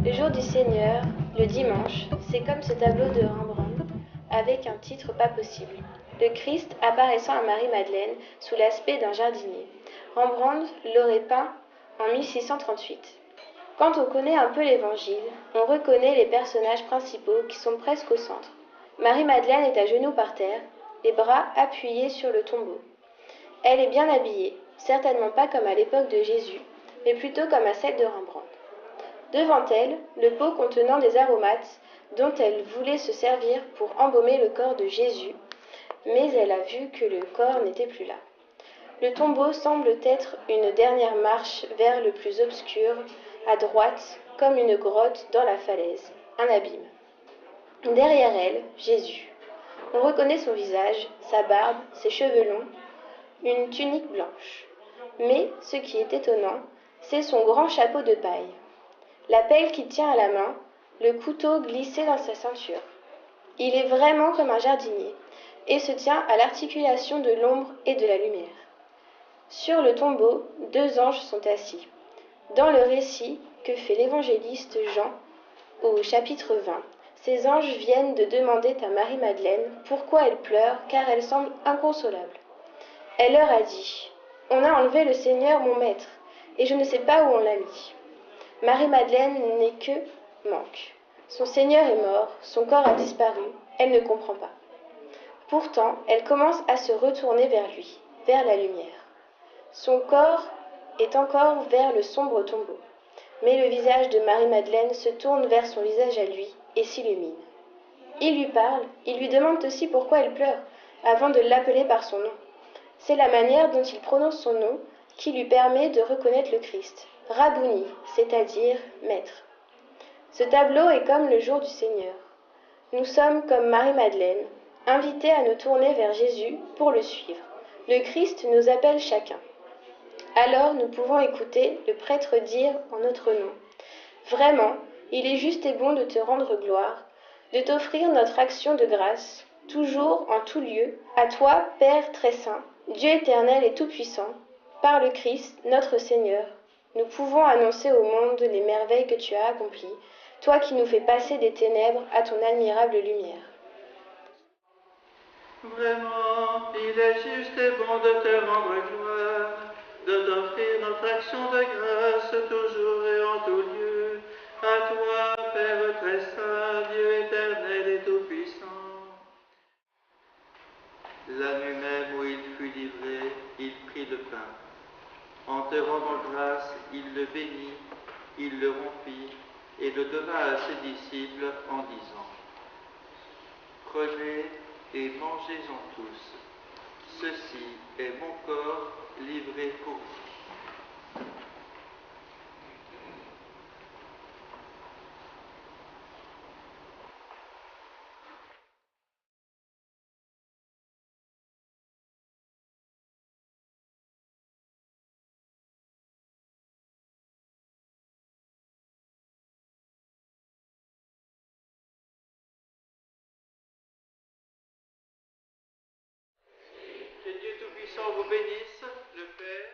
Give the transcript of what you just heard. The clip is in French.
Le jour du Seigneur, le dimanche, c'est comme ce tableau de Rembrandt avec un titre pas possible. Le Christ apparaissant à Marie-Madeleine sous l'aspect d'un jardinier. Rembrandt l'aurait peint en 1638. Quand on connaît un peu l'Évangile, on reconnaît les personnages principaux qui sont presque au centre. Marie-Madeleine est à genoux par terre, les bras appuyés sur le tombeau. Elle est bien habillée, certainement pas comme à l'époque de Jésus, mais plutôt comme à celle de Rembrandt. Devant elle, le pot contenant des aromates dont elle voulait se servir pour embaumer le corps de Jésus, mais elle a vu que le corps n'était plus là. Le tombeau semble être une dernière marche vers le plus obscur, à droite, comme une grotte dans la falaise, un abîme. Derrière elle, Jésus. On reconnaît son visage, sa barbe, ses cheveux longs, une tunique blanche. Mais ce qui est étonnant, c'est son grand chapeau de paille. La pelle qu'il tient à la main, le couteau glissé dans sa ceinture. Il est vraiment comme un jardinier, et se tient à l'articulation de l'ombre et de la lumière. Sur le tombeau, 2 anges sont assis. Dans le récit que fait l'évangéliste Jean au chapitre 20, ces anges viennent de demander à Marie-Madeleine pourquoi elle pleure, car elle semble inconsolable. Elle leur a dit « On a enlevé le Seigneur mon maître, et je ne sais pas où on l'a mis. » Marie-Madeleine n'est que manque. Son Seigneur est mort, son corps a disparu, elle ne comprend pas. Pourtant, elle commence à se retourner vers lui, vers la lumière. Son corps est encore vers le sombre tombeau, mais le visage de Marie-Madeleine se tourne vers son visage à lui et s'illumine. Il lui parle, il lui demande aussi pourquoi elle pleure, avant de l'appeler par son nom. C'est la manière dont il prononce son nom qui lui permet de reconnaître le Christ. Rabouni, c'est-à-dire maître. Ce tableau est comme le jour du Seigneur. Nous sommes comme Marie-Madeleine, invités à nous tourner vers Jésus pour le suivre. Le Christ nous appelle chacun. Alors nous pouvons écouter le prêtre dire en notre nom « Vraiment, il est juste et bon de te rendre gloire, de t'offrir notre action de grâce, toujours en tout lieu, à toi, Père très saint, Dieu éternel et tout-puissant, par le Christ, notre Seigneur. Nous pouvons annoncer au monde les merveilles que tu as accomplies, toi qui nous fais passer des ténèbres à ton admirable lumière. » Vraiment, il est juste et bon de te rendre gloire, de t'offrir notre action de grâce toujours et en tout lieu, à toi, Père très saint, Dieu éternel et tout-puissant. La nuit même où il fut livré, il prit le pain. En te rendant grâce, il le bénit, il le rompit et le donna à ses disciples en disant « Prenez et mangez-en tous. Ceci est mon corps livré pour vous. » Que Dieu Tout-Puissant vous bénisse, le Père,